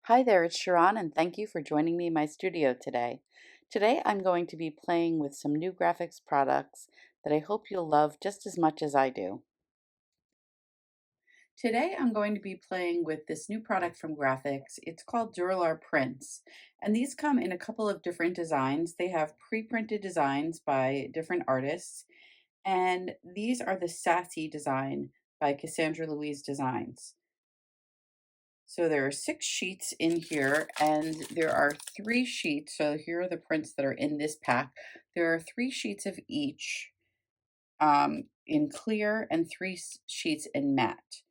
Hi there, it's Chieron, and thank you for joining me in my studio today. Today I'm going to be playing with some new graphics products that I hope you'll love just as much as I do. Today I'm going to be playing with this new product from Grafix. It's called Dura-lar Prints, and these come in a couple of different designs. They have pre-printed designs by different artists, and these are the Sassy design by Cassandra Louise Designs. So there are 6 sheets in here, and there are 3 sheets. So here are the prints that are in this pack. There are 3 sheets of each in clear and 3 sheets in matte.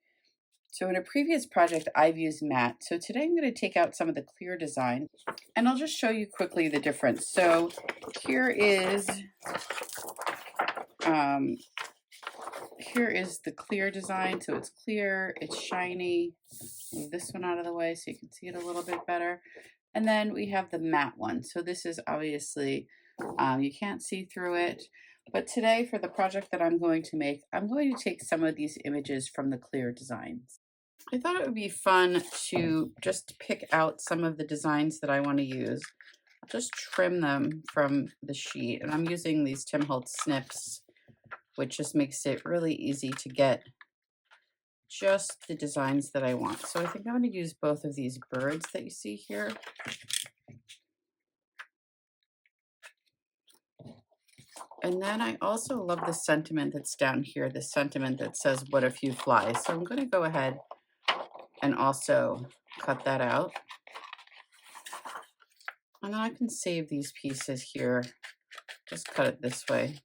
So in a previous project, I've used matte. So today I'm going to take out some of the clear design, and I'll just show you quickly the difference. So here is the clear design. So it's clear, it's shiny. Move this one out of the way so you can see it a little bit better. And then we have the matte one. So this is obviously, you can't see through it. But today for the project that I'm going to make, I'm going to take some of these images from the clear designs. I thought it would be fun to just pick out some of the designs that I want to use. I'll just trim them from the sheet. And I'm using these Tim Holtz snips, which just makes it really easy to get just the designs that I want. So I think I'm going to use both of these birds that you see here. And then I also love the sentiment that's down here, the sentiment that says, "What if you fly?" So I'm going to go ahead and also cut that out. And then I can save these pieces here. Just cut it this way.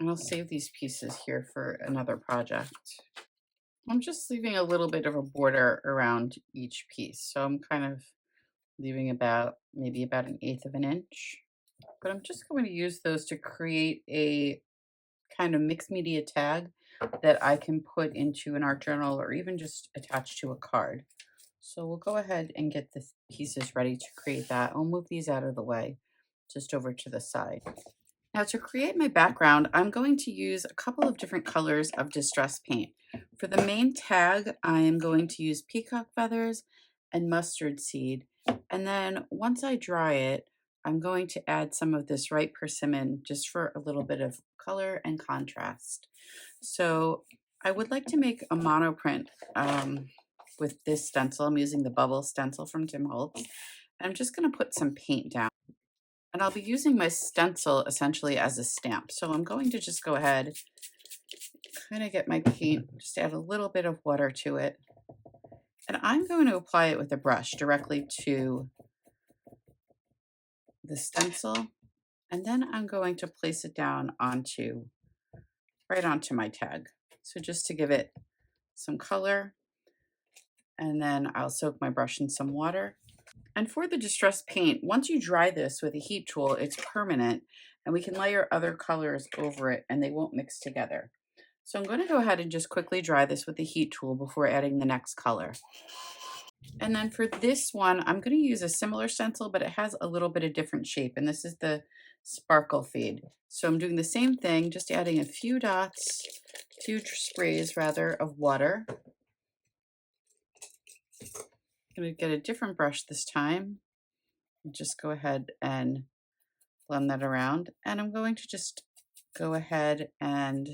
And I'll save these pieces here for another project. I'm just leaving a little bit of a border around each piece. So I'm kind of leaving maybe about 1/8 of an inch. But I'm just going to use those to create a kind of mixed media tag that I can put into an art journal or even just attach to a card. So we'll go ahead and get the pieces ready to create that. I'll move these out of the way, just over to the side. Now to create my background, I'm going to use a couple of different colors of distress paint. For the main tag, I am going to use peacock feathers and mustard seed. And then once I dry it, I'm going to add some of this ripe persimmon just for a little bit of color and contrast. So I would like to make a monoprint with this stencil. I'm using the bubble stencil from Tim Holtz. I'm just going to put some paint down. And I'll be using my stencil essentially as a stamp. So I'm going to just go ahead, kind of get my paint, just add a little bit of water to it. And I'm going to apply it with a brush directly to the stencil. And then I'm going to place it down right onto my tag. So just to give it some color. And then I'll soak my brush in some water. And for the distress paint, once you dry this with a heat tool, it's permanent and we can layer other colors over it and they won't mix together. So I'm going to go ahead and just quickly dry this with the heat tool before adding the next color. And then for this one, I'm going to use a similar stencil, but it has a little bit of different shape. And this is the sparkle fade. So I'm doing the same thing, just adding a few dots, 2 sprays rather, of water. I'm going to get a different brush this time. Just go ahead and blend that around. And I'm going to just go ahead and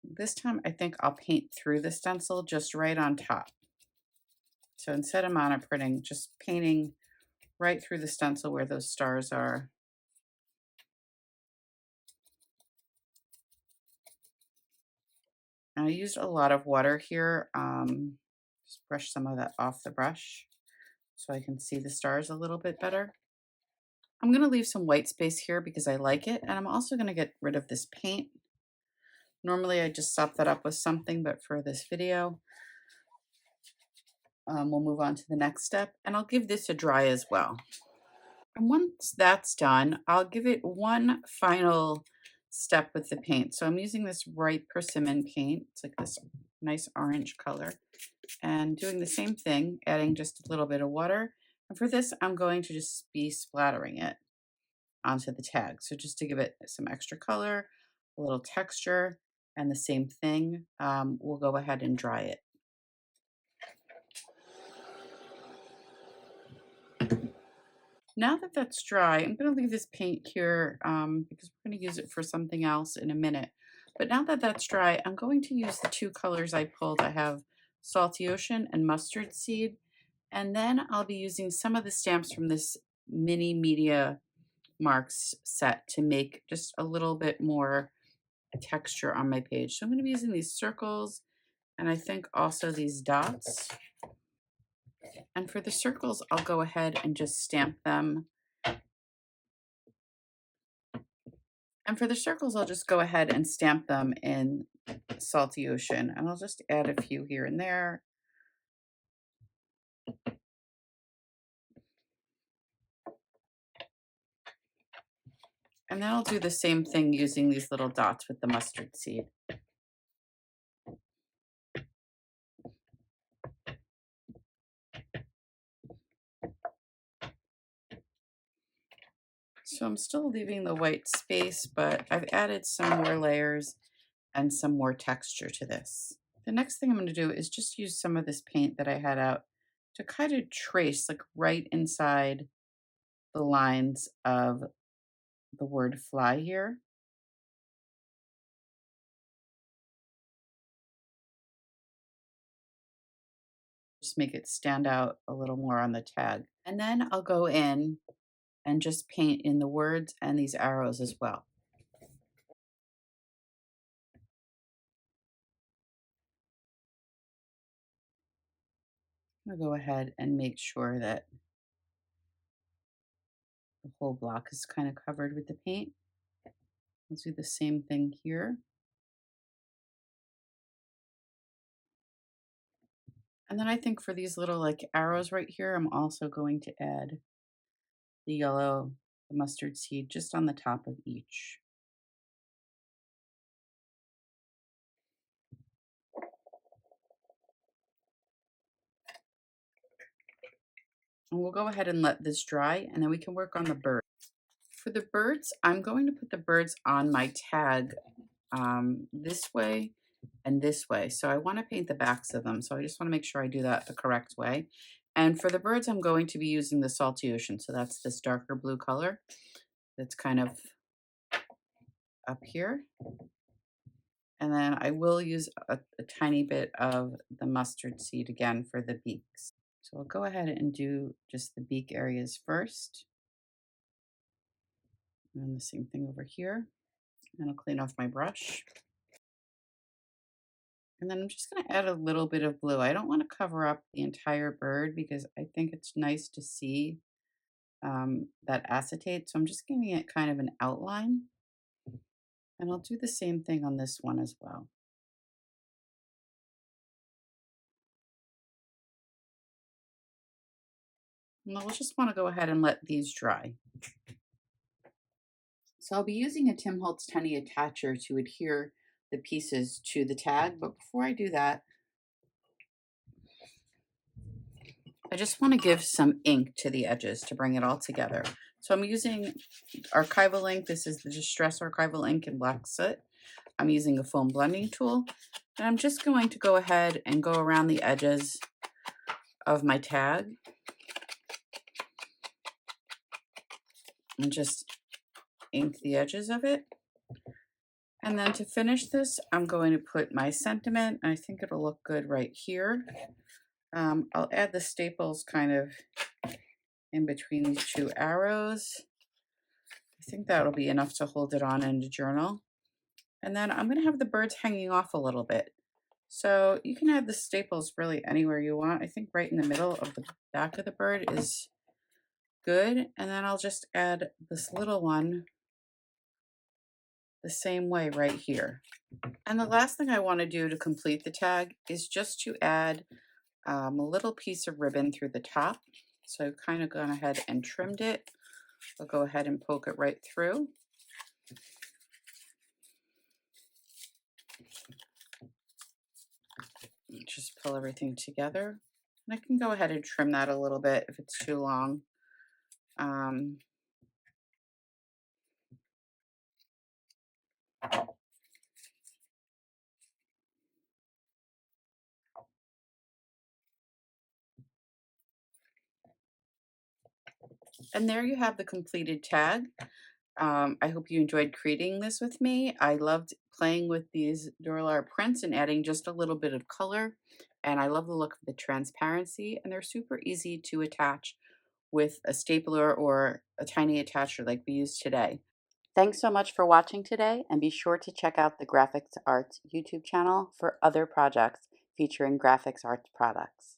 this time I think I'll paint through the stencil just right on top. So instead of monoprinting, just painting right through the stencil where those stars are. And I used a lot of water here. Just brush some of that off the brush so I can see the stars a little bit better. I'm going to leave some white space here because I like it. And I'm also going to get rid of this paint. Normally I just sop that up with something, but for this video, we'll move on to the next step, and I'll give this a dry as well. And once that's done, I'll give it one final step with the paint. So I'm using this ripe persimmon paint. It's like this nice orange color. And doing the same thing, adding just a little bit of water. And for this, I'm going to just be splattering it onto the tag. So just to give it some extra color, a little texture, and the same thing, we'll go ahead and dry it. Now that that's dry, I'm going to leave this paint here because we're going to use it for something else in a minute. But now that that's dry, I'm going to use the two colors I pulled. I have Salty Ocean and Mustard Seed. And then I'll be using some of the stamps from this mini media marks set to make just a little bit more texture on my page. So I'm going to be using these circles and I think also these dots. And for the circles, I'll go ahead and just stamp them. And for the circles, I'll just go ahead and stamp them in Salty Ocean. And I'll just add a few here and there. And then I'll do the same thing using these little dots with the mustard seed. So I'm still leaving the white space, but I've added some more layers and some more texture to this. The next thing I'm going to do is just use some of this paint that I had out to kind of trace like right inside the lines of the word fly here. Just make it stand out a little more on the tag. And then I'll go in and just paint in the words and these arrows as well. I'm going to go ahead and make sure that the whole block is kind of covered with the paint. I'll do the same thing here. And then I think for these little like arrows right here, I'm also going to add the yellow, the mustard seed just on the top of each. And we'll go ahead and let this dry and then we can work on the bird. For the birds, I'm going to put the birds on my tag this way and this way. So I want to paint the backs of them. So I just want to make sure I do that the correct way. And for the birds, I'm going to be using the Salty Ocean. So that's this darker blue color that's kind of up here. And then I will use a tiny bit of the mustard seed again for the beaks. So I'll go ahead and do just the beak areas first. And the same thing over here. And I'll clean off my brush. And then I'm just going to add a little bit of blue. I don't want to cover up the entire bird because I think it's nice to see that acetate. So I'm just giving it kind of an outline. And I'll do the same thing on this one as well. And we'll just want to go ahead and let these dry. So I'll be using a Tim Holtz Tiny Attacher to adhere the pieces to the tag. But before I do that, I just want to give some ink to the edges to bring it all together. So I'm using Archival ink. This is the Distress Archival ink in Black Soot. I'm using a foam blending tool. And I'm just going to go ahead and go around the edges of my tag. And just ink the edges of it. And then to finish this, I'm going to put my sentiment. I think it'll look good right here. I'll add the staples kind of in between these two arrows. I think that'll be enough to hold it on in the journal. And then I'm going to have the birds hanging off a little bit. So you can add the staples really anywhere you want. I think right in the middle of the back of the bird is good. And then I'll just add this little one the same way right here. And the last thing I want to do to complete the tag is just to add a little piece of ribbon through the top. So I've kind of gone ahead and trimmed it. I'll go ahead and poke it right through. Just pull everything together. And I can go ahead and trim that a little bit if it's too long. And there you have the completed tag. I hope you enjoyed creating this with me. I loved playing with these Dura-lar prints and adding just a little bit of color. And I love the look of the transparency, and they're super easy to attach with a stapler or a tiny attacher like we use today. Thanks so much for watching today, and be sure to check out the Graphics Arts YouTube channel for other projects featuring graphics arts products.